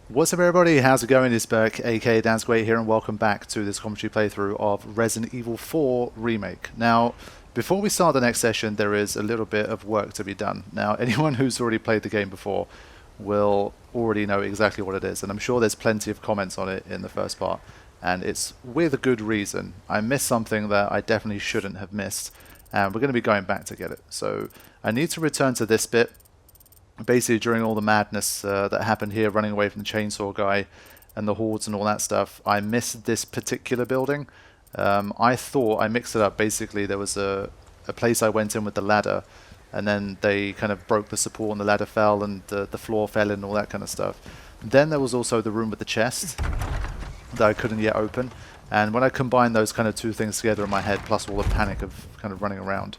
What's up everybody, how's it going? It's Burke, aka Dansquate here, and welcome back to this commentary playthrough of Resident Evil 4 Remake. Now, before we start the next session, there is a little bit of work to be done. Now, anyone who's already played the game before will already know exactly what it is, and I'm sure there's plenty of comments on it in the first part, and it's with a good reason. I missed something that I definitely shouldn't have missed, and we're going to be going back to get it. So, I need to return to this bit. Basically, during all the madness that happened here, running away from the chainsaw guy and the hordes and all that stuff, I missed this particular building. I thought I mixed it up. Basically, there was a place I went in with the ladder, and then they kind of broke the support and the ladder fell and the floor fell in and all that kind of stuff. Then there was also the room with the chest that I couldn't yet open. And when I combined those kind of two things together in my head, plus all the panic of kind of running around,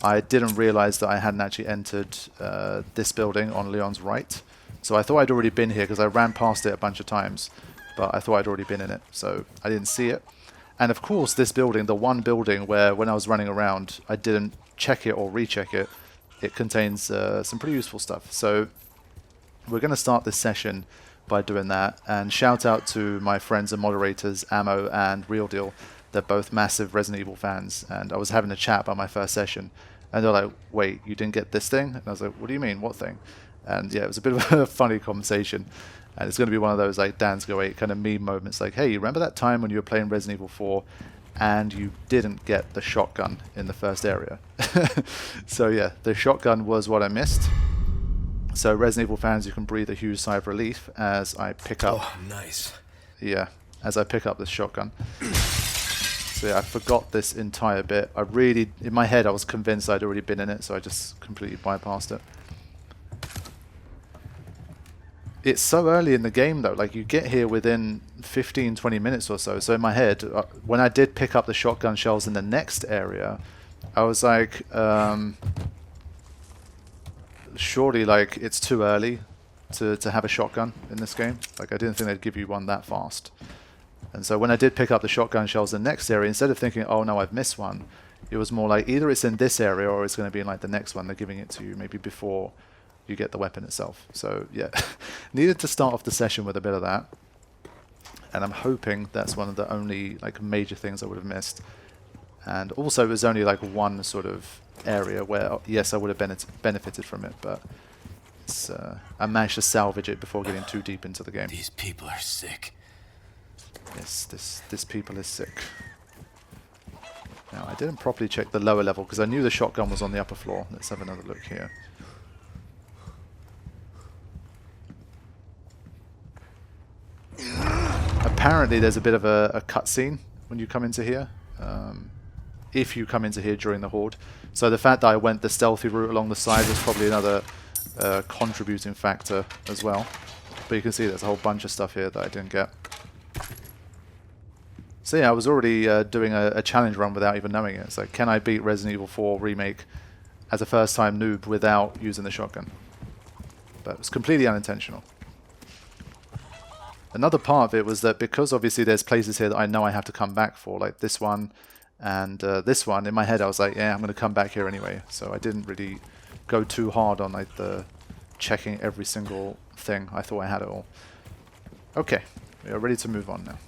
I didn't realize that I hadn't actually entered this building on Leon's right. So I thought I'd already been here because I ran past it a bunch of times, but I thought I'd already been in it, so I didn't see it. And of course, this building, the one building where when I was running around, I didn't check it or recheck it, it contains some pretty useful stuff. So we're going to start this session by doing that, and shout out to my friends and moderators, Ammo and Real Deal. They're both massive Resident Evil fans, and I was having a chat about my first session, and they're like, wait, you didn't get this thing? And I was like, what do you mean, what thing? And yeah, it was a bit of a funny conversation, and it's going to be one of those like Dansquate kind of meme moments, like, hey, you remember that time when you were playing Resident Evil 4 and you didn't get the shotgun in the first area? So yeah, the shotgun was what I missed. So Resident Evil fans, you can breathe a huge sigh of relief as I pick up... Oh, nice. Yeah, as I pick up this shotgun. So yeah, I forgot this entire bit. I really, in my head, I was convinced I'd already been in it, so I just completely bypassed it. It's so early in the game though, like you get here within 15-20 minutes or so. So in my head, when I did pick up the shotgun shells in the next area, I was like, surely like it's too early to have a shotgun in this game. Like I didn't think they'd give you one that fast. And so when I did pick up the shotgun shells in the next area, instead of thinking, oh no, I've missed one, it was more like either it's in this area or it's going to be in like the next one. They're giving it to you maybe before you get the weapon itself. So yeah, needed to start off the session with a bit of that. And I'm hoping that's one of the only like major things I would have missed. And also it was only like one sort of area where, yes, I would have benefited from it, but it's, I managed to salvage it before getting too deep into the game. These people are sick. Yes, this people is sick. Now, I didn't properly check the lower level because I knew the shotgun was on the upper floor. Let's have another look here. Apparently, there's a bit of a cutscene when you come into here. If you come into here during the horde. So the fact that I went the stealthy route along the side was probably another contributing factor as well. But you can see there's a whole bunch of stuff here that I didn't get. So yeah, I was already doing a challenge run without even knowing it. It's like, can I beat Resident Evil 4 Remake as a first-time noob without using the shotgun? But it was completely unintentional. Another part of it was that because obviously there's places here that I know I have to come back for, like this one and this one, in my head I was like, yeah, I'm going to come back here anyway. So I didn't really go too hard on like the checking every single thing. I thought I had it all. Okay, we are ready to move on now.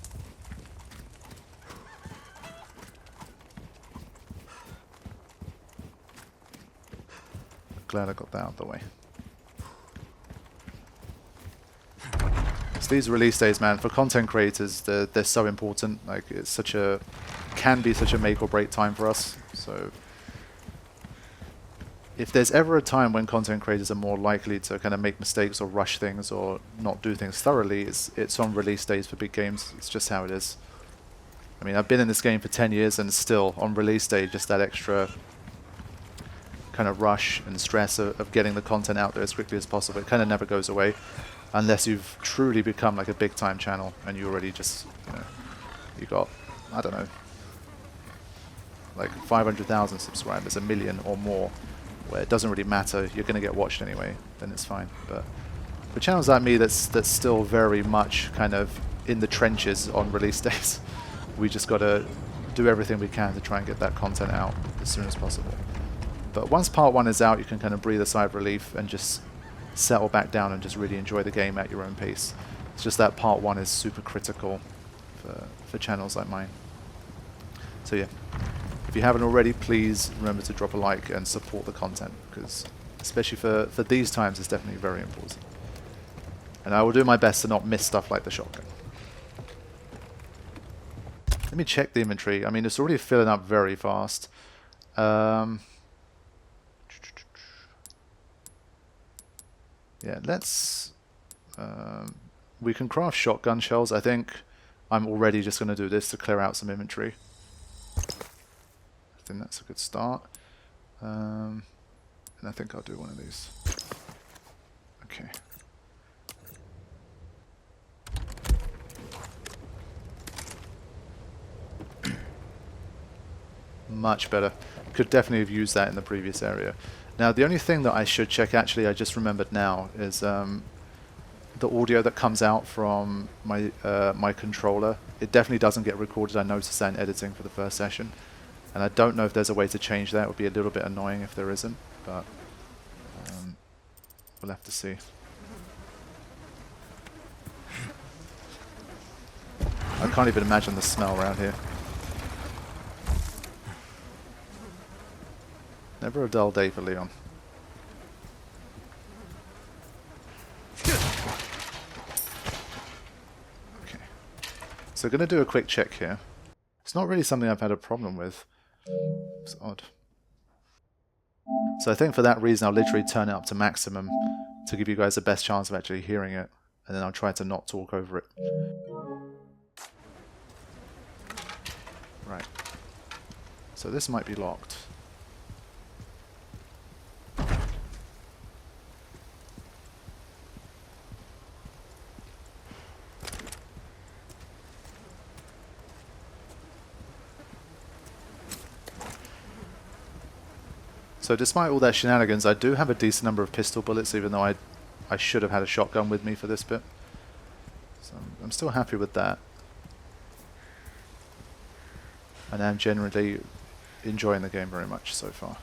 Glad I got that out of the way. So these release days, man, for content creators, they're so important. Like it's such a, can be such a make or break time for us. So if there's ever a time when content creators are more likely to kind of make mistakes or rush things or not do things thoroughly, it's on release days for big games. It's just how it is. I mean, I've been in this game for 10 years and still on release day, just that extra kind of rush and stress of getting the content out there as quickly as possible. It kind of never goes away unless you've truly become like a big time channel and you already just, you know, you got, I don't know, like 500,000 subscribers, 1 million or more, where it doesn't really matter, you're going to get watched anyway, then it's fine. But for channels like me that's still very much kind of in the trenches on release days, we just got to do everything we can to try and get that content out as soon as possible. But once part 1 is out, you can kind of breathe a sigh of relief and just settle back down and just really enjoy the game at your own pace. It's just that part 1 is super critical for channels like mine. So yeah, if you haven't already, please remember to drop a like and support the content, because especially for these times, it's definitely very important. And I will do my best to not miss stuff like the shotgun. Let me check the inventory. I mean, it's already filling up very fast. Yeah, let's... we can craft shotgun shells. I think I'm already just going to do this to clear out some inventory. I think that's a good start. And I think I'll do one of these. Okay. Much better. Could definitely have used that in the previous area. Now, the only thing that I should check, actually, I just remembered now, is the audio that comes out from my my controller. It definitely doesn't get recorded. I noticed that in editing for the first session. And I don't know if there's a way to change that. It would be a little bit annoying if there isn't, but we'll have to see. I can't even imagine the smell around here. Never a dull day for Leon. Okay. So going to do a quick check here. It's not really something I've had a problem with. It's odd. So I think for that reason I'll literally turn it up to maximum to give you guys the best chance of actually hearing it. And then I'll try to not talk over it. Right. So this might be locked. So despite all that shenanigans, I do have a decent number of pistol bullets, even though I should have had a shotgun with me for this bit. So I'm still happy with that. And I'm generally enjoying the game very much so far.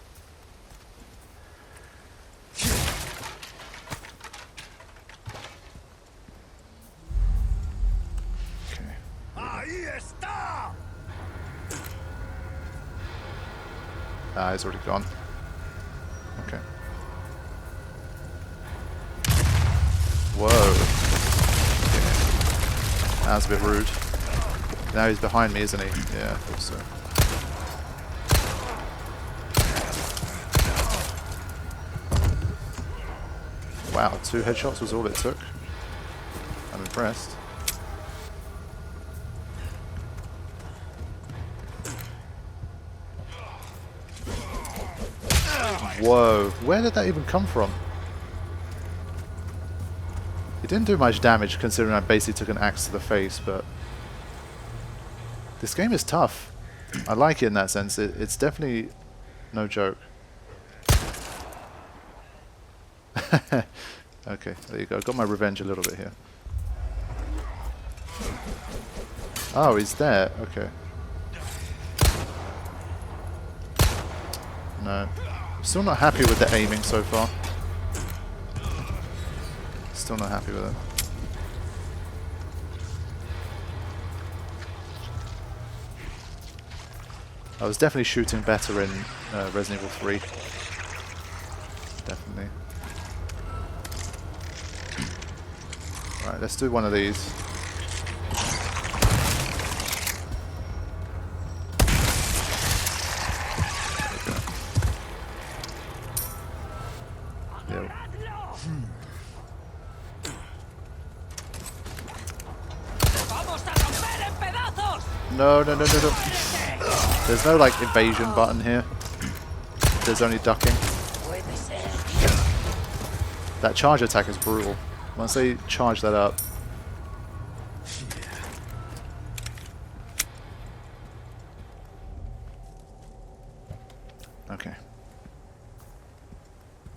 Okay. Ah, he's already gone. Okay. Whoa. Okay. That was a bit rude. Now he's behind me, isn't he? Yeah, I thought so. Wow, 2 headshots was all it took. I'm impressed. Whoa, where did that even come from? It didn't do much damage considering I basically took an axe to the face, but this game is tough. I like it in that sense. It's definitely no joke. Okay, there you go. Got my revenge a little bit here. Oh, he's there. Okay. No. Still not happy with the aiming so far. Still not happy with it. I was definitely shooting better in Resident Evil 3. Definitely. Right, let's do one of these. No, no, no, no, no. There's no, like, evasion button here. There's only ducking. That charge attack is brutal. Once they charge that up... Okay.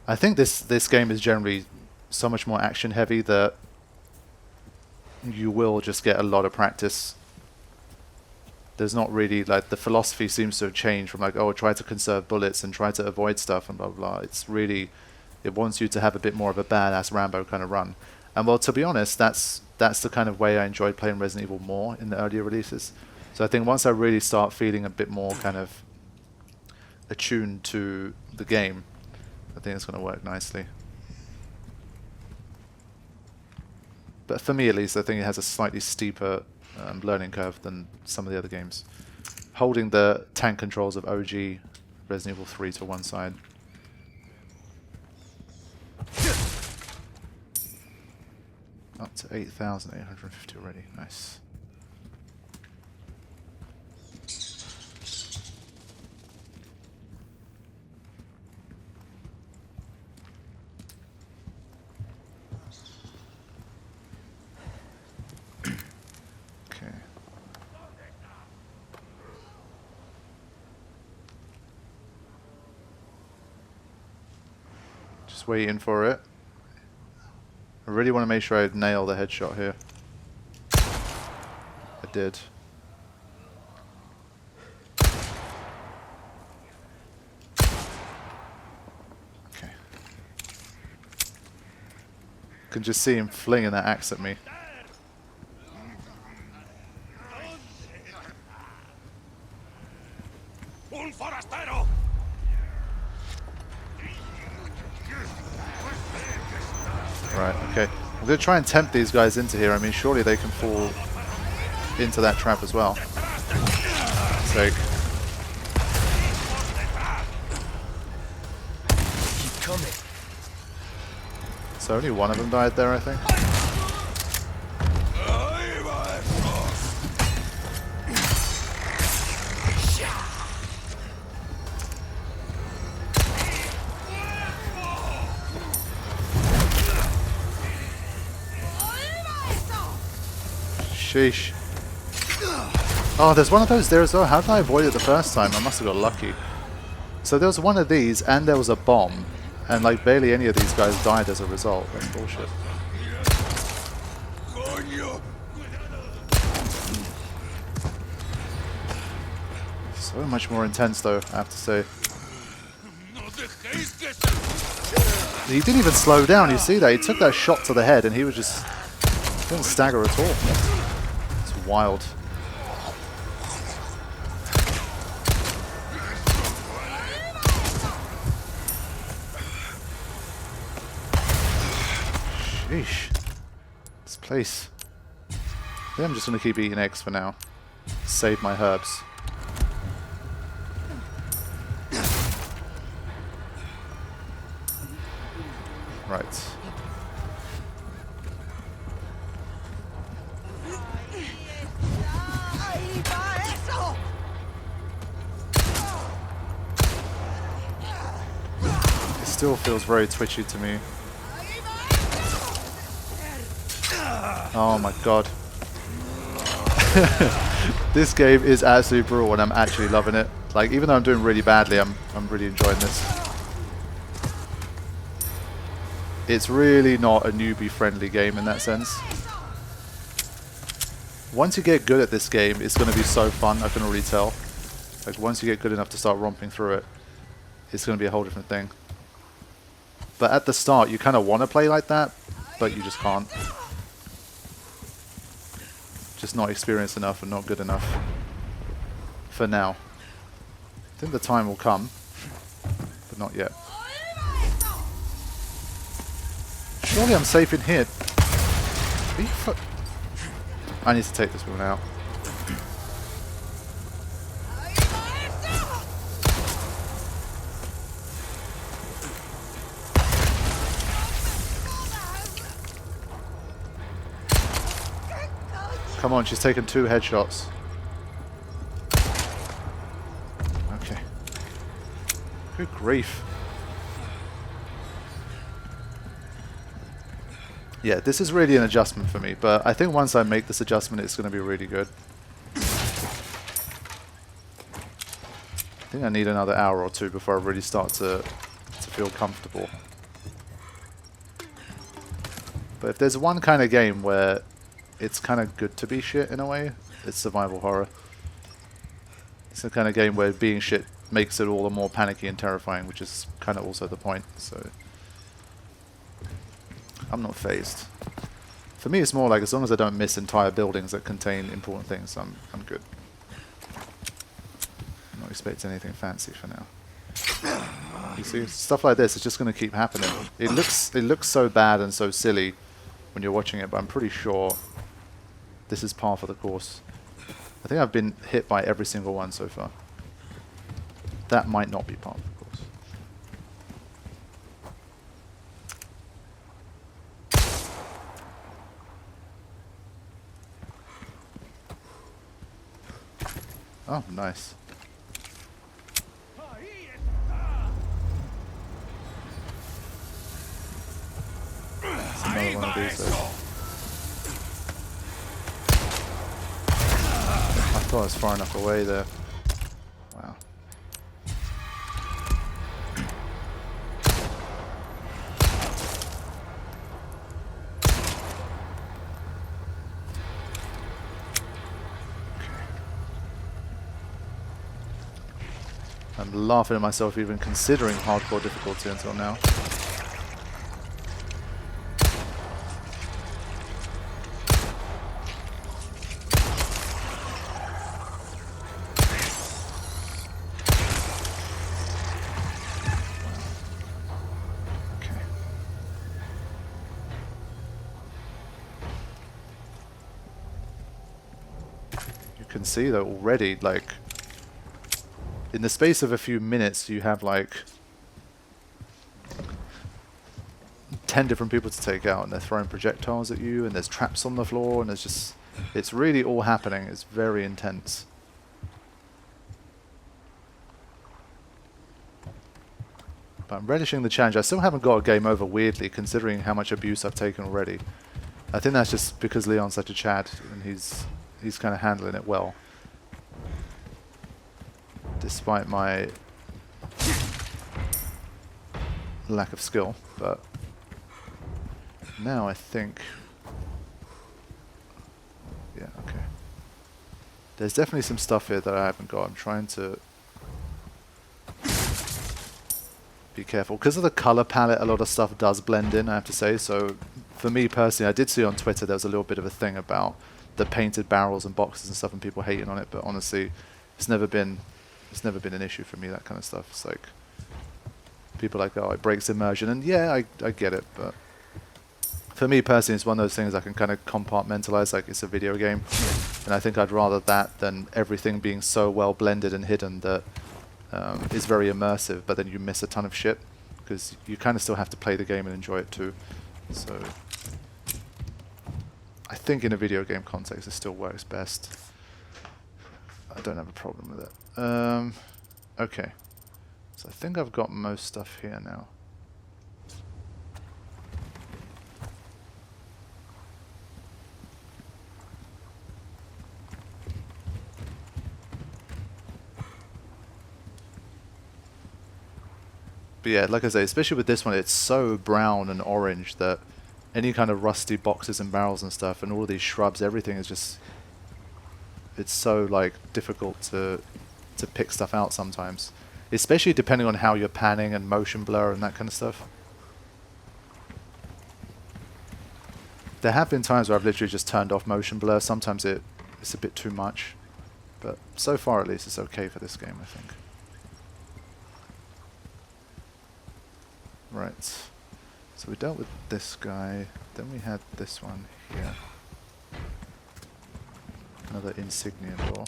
I think this game is generally so much more action heavy that you will just get a lot of practice. There's not really, like, the philosophy seems to have changed from like, oh, try to conserve bullets and try to avoid stuff and blah blah blah. It's really, it wants you to have a bit more of a badass Rambo kind of run. And well, to be honest, that's that's the kind of way I enjoyed playing Resident Evil more in the earlier releases. So I think once I really start feeling a bit more kind of attuned to the game, I think it's going to work nicely. But for me at least, I think it has a slightly steeper learning curve than some of the other games. Holding the tank controls of OG Resident Evil 3 to one side. Up to 8,850 already. Nice. Okay. Just waiting for it. I really want to make sure I nail the headshot here. I did. Okay. Can just see him flinging that axe at me. Right, okay. I'm going to try and tempt these guys into here. I mean, surely they can fall into that trap as well. Sake. Keep coming. So only one of them died there, I think. Sheesh. Oh, there's one of those there as well. How did I avoid it the first time? I must have got lucky. So there was one of these, and there was a bomb. And like barely any of these guys died as a result. That's bullshit. So much more intense though, I have to say. He didn't even slow down, you see that? He took that shot to the head and he was just... didn't stagger at all. It's wild. Sheesh. This place. I think I'm just going to keep eating eggs for now. Save my herbs. Right. It still feels very twitchy to me. Oh my god. This game is absolutely brutal and I'm actually loving it. Like, even though I'm doing really badly, I'm really enjoying this. It's really not a newbie-friendly game in that sense. Once you get good at this game, it's going to be so fun, I can already tell. Like, once you get good enough to start romping through it, it's going to be a whole different thing. But at the start, you kind of want to play like that, but you just can't. Just not experienced enough and not good enough. For now. I think the time will come, but not yet. Surely I'm safe in here. I need to take this one out. Come on, she's taken 2 headshots. Okay. Good grief. Yeah, this is really an adjustment for me, but I think once I make this adjustment, it's going to be really good. I think I need another hour or 2 before I really start to feel comfortable. But if there's one kind of game where it's kind of good to be shit in a way, it's survival horror. It's the kind of game where being shit makes it all the more panicky and terrifying, which is kind of also the point, so... I'm not phased. For me, it's more like as long as I don't miss entire buildings that contain important things, I'm good. I'm not expecting anything fancy for now. You see, stuff like this is just going to keep happening. It looks so bad and so silly when you're watching it, but I'm pretty sure this is par for the course. I think I've been hit by every single one so far. That might not be par for the course. Oh, nice. It's another one of these though. I thought I was far enough away there. Wow. I'm laughing at myself even considering hardcore difficulty until now. You can see that already, like, in the space of a few minutes, you have like 10 different people to take out, and they're throwing projectiles at you, and there's traps on the floor, and there's just, it's really all happening. It's very intense. But I'm relishing the challenge. I still haven't got a game over, weirdly, considering how much abuse I've taken already. I think that's just because Leon's such a Chad, and he's kind of handling it well. Despite my lack of skill, but now I think, yeah, okay. There's definitely some stuff here that I haven't got. I'm trying to be careful. Because of the color palette, a lot of stuff does blend in, I have to say. So for me personally, I did see on Twitter there was a little bit of a thing about the painted barrels and boxes and stuff and people hating on it, but honestly, it's never been an issue for me, that kind of stuff. It's like, people are like, oh, it breaks immersion, and yeah, I get it, but for me personally, it's one of those things I can kind of compartmentalize, like it's a video game, and I think I'd rather that than everything being so well blended and hidden that is very immersive, but then you miss a ton of shit, because you kind of still have to play the game and enjoy it too. So I think in a video game context, it still works best. I don't have a problem with it. Okay. So I think I've got most stuff here now. But yeah, like I say, especially with this one, it's so brown and orange that any kind of rusty boxes and barrels and stuff and all of these shrubs, everything is just, it's so like difficult to pick stuff out sometimes, especially depending on how you're panning and motion blur and that kind of stuff. There have been times where I've literally just turned off motion blur. Sometimes it's a bit too much, but so far at least it's okay for this game, I think. Right, so we dealt with this guy, then we had this one here. Another insignia door.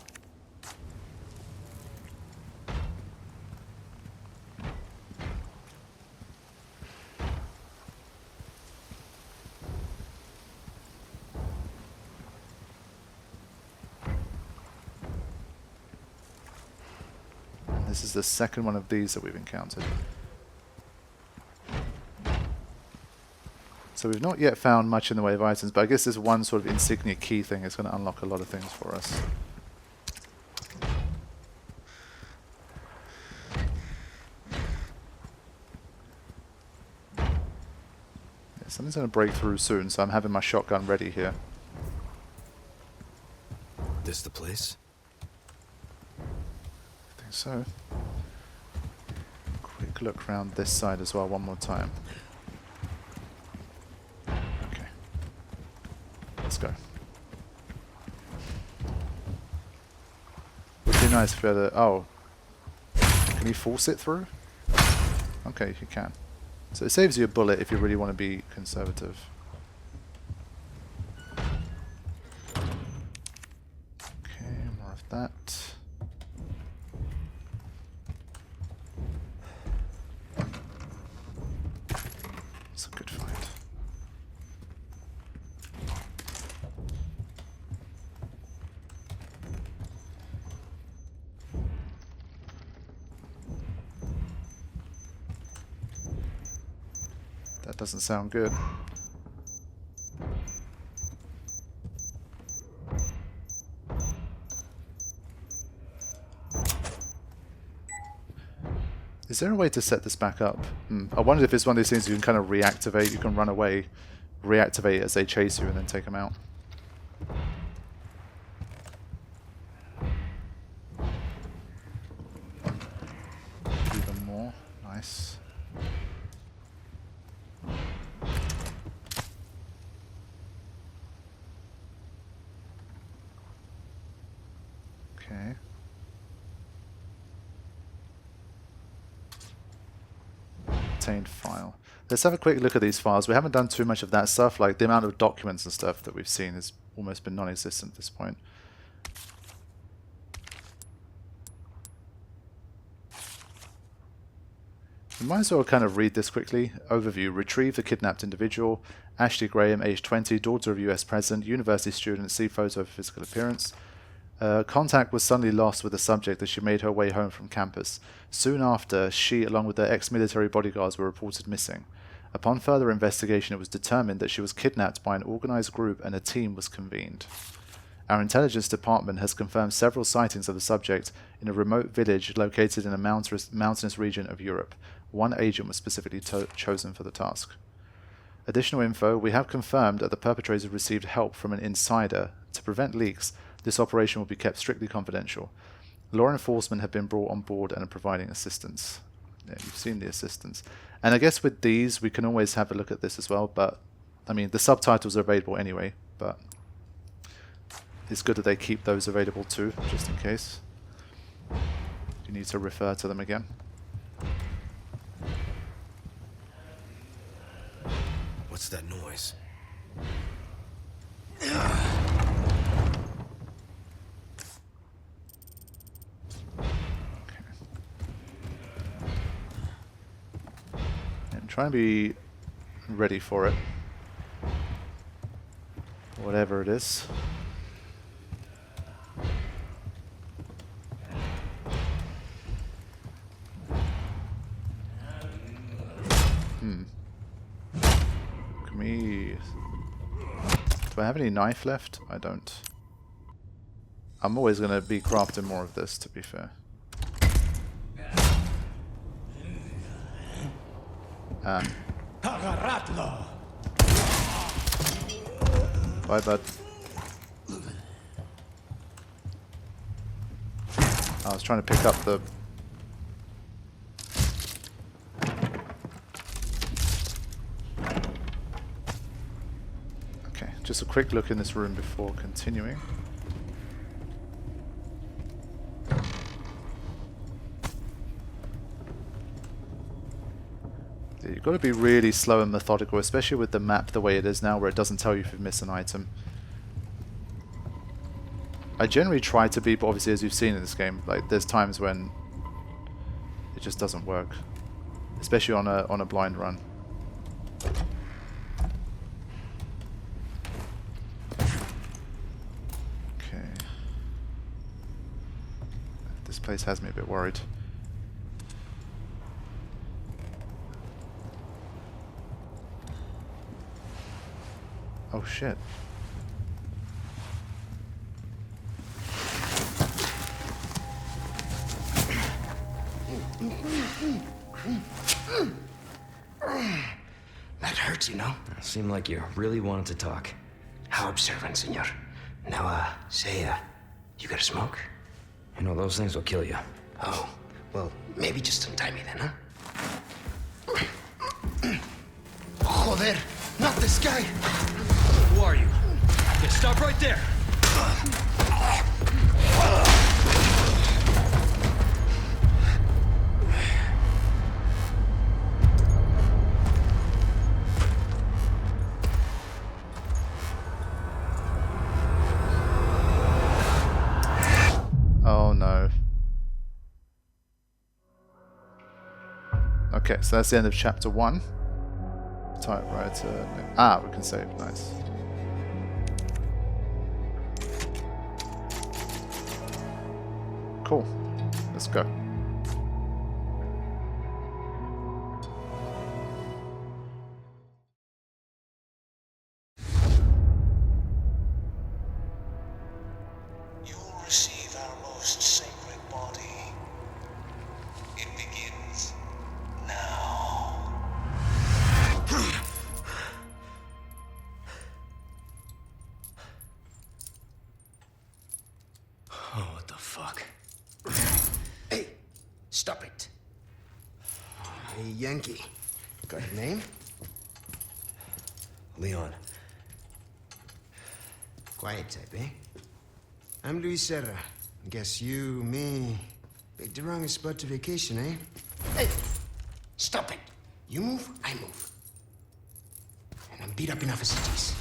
This is the second one of these that we've encountered. So we've not yet found much in the way of items, but I guess this one sort of insignia key thing is going to unlock a lot of things for us. Yeah, something's going to break through soon, so I'm having my shotgun ready here. This the place? I think so. Quick look around this side as well one more time. Okay. let's go. Would be nice if we had a... Oh. Can you force it through? Okay, you can. So it saves you a bullet if you really want to be conservative. Okay, more of that. It's a good find. That doesn't sound good. Is there a way to set this back up? I wondered if it's one of these things you can kind of reactivate. You can run away, reactivate as they chase you, and then take them out. Even more. Nice. Okay. Obtained file. Let's have a quick look at these files. We haven't done too much of that stuff, like the amount of documents and stuff that we've seen has almost been non-existent at this point. We might as well kind of read this quickly. Overview. Retrieve the kidnapped individual. Ashley Graham, age 20, daughter of US President, university student, see photo of physical appearance. Contact was suddenly lost with the subject as she made her way home from campus. Soon after, she, along with her ex-military bodyguards, were reported missing. Upon further investigation, it was determined that she was kidnapped by an organized group and a team was convened. Our intelligence department has confirmed several sightings of the subject in a remote village located in a mountainous region of Europe. One agent was specifically chosen for the task. Additional info, we have confirmed that the perpetrators received help from an insider. To prevent leaks, this operation will be kept strictly confidential. Law enforcement have been brought on board and are providing assistance. Yeah, you've seen the assistance. And I guess with these, we can always have a look at this as well, but, I mean, the subtitles are available anyway, but it's good that they keep those available too, just in case you need to refer to them again. What's that noise? Try and be ready for it. Whatever it is. Can we... Do I have any knife left? I don't. I'm always going to be crafting more of this, to be fair. Bye, bud. I was trying to pick up the... Okay, just a quick look in this room before continuing. You've got to be really slow and methodical, especially with the map the way it is now, where it doesn't tell you if you've missed an item. I generally try to be, but obviously as you've seen in this game, like there's times when it just doesn't work, especially on a blind run. Okay. This place has me a bit worried. Oh shit. That hurts, you know? Seemed like you really wanted to talk. How observant, senor. Now, say, you got a smoke? You know, those things will kill you. Oh, well, maybe just untie me then, huh? Joder, not this guy! Who are you? Get Stop right there! Oh no. Okay, so that's the end of chapter 1. Typewriter. Ah, we can save. Nice. Cool. Let's go. You will receive our most sacred body. It begins now. Oh, what the fuck? Hey, stop it. Hey, Yankee. Got a name? Leon. Quiet type, eh? I'm Luis Serra. Guess you, me, picked the wrongest spot to vacation, eh? Hey, stop it. You move, I move. And I'm beat up enough as it is.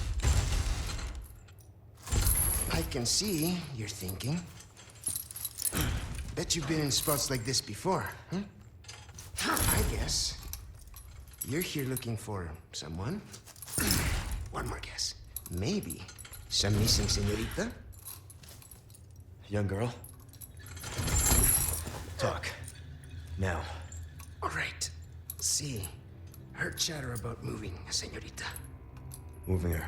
I can see you're thinking. Bet you've been in spots like this before, huh? I guess you're here looking for someone. One more guess. Maybe some missing señorita? Young girl? Talk. Now. All right. See, heard chatter about moving a señorita. Moving her.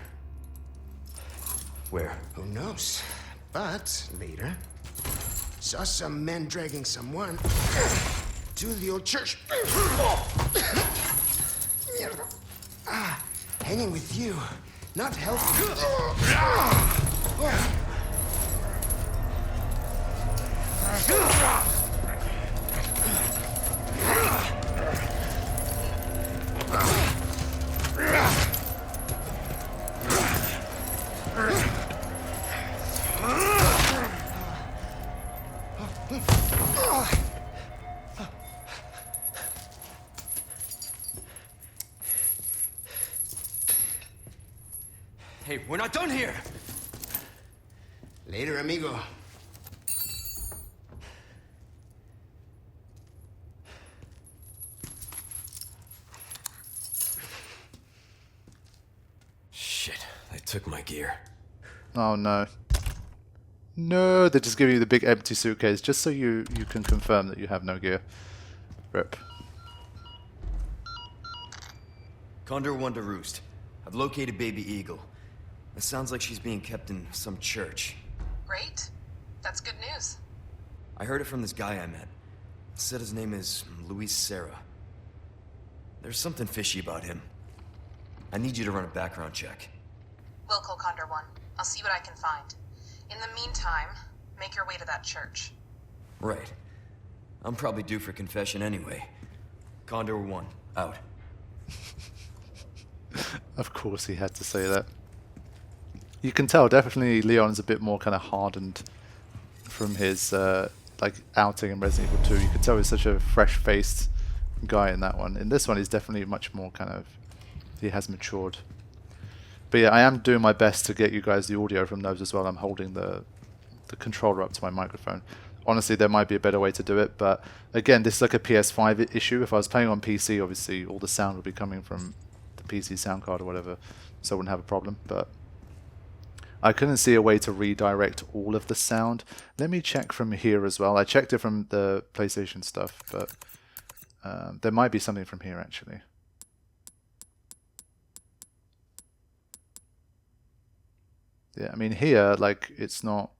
Where? Who knows? But later, saw some men dragging someone to the old church. Hanging with you, not healthy. Hey, we're not done here! Later, amigo. Shit, they took my gear. Oh no. No, they just give you the big empty suitcase just so you can confirm that you have no gear. Rip. Condor 1 to Roost. I've located Baby Eagle. It sounds like she's being kept in some church. Great. That's good news. I heard it from this guy I met. Said his name is Luis Serra. There's something fishy about him. I need you to run a background check. Will call Condor 1. I'll see what I can find. In the meantime, make your way to that church. Right. I'm probably due for confession anyway. Condor 1, out. Of course he had to say that. You can tell definitely Leon's a bit more kind of hardened from his like outing in Resident Evil 2. You can tell he's such a fresh-faced guy in that one. In this one he's definitely much more kind of, he has matured. But yeah, I am doing my best to get you guys the audio from those as well. I'm holding the controller up to my microphone. Honestly, there might be a better way to do it, but again, this is like a PS5 issue. If I was playing on PC, obviously all the sound would be coming from the PC sound card or whatever, so I wouldn't have a problem, but I couldn't see a way to redirect all of the sound. Let me check from here as well. I checked it from the PlayStation stuff, but there might be something from here actually. Yeah, I mean here, like, it's not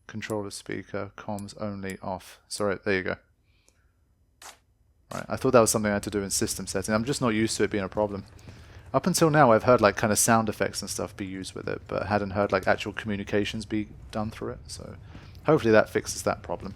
controller speaker, comms only off. Sorry, there you go. Right, I thought that was something I had to do in system setting. I'm just not used to it being a problem. Up until now, I've heard like kind of sound effects and stuff be used with it, but hadn't heard like actual communications be done through it. So hopefully that fixes that problem.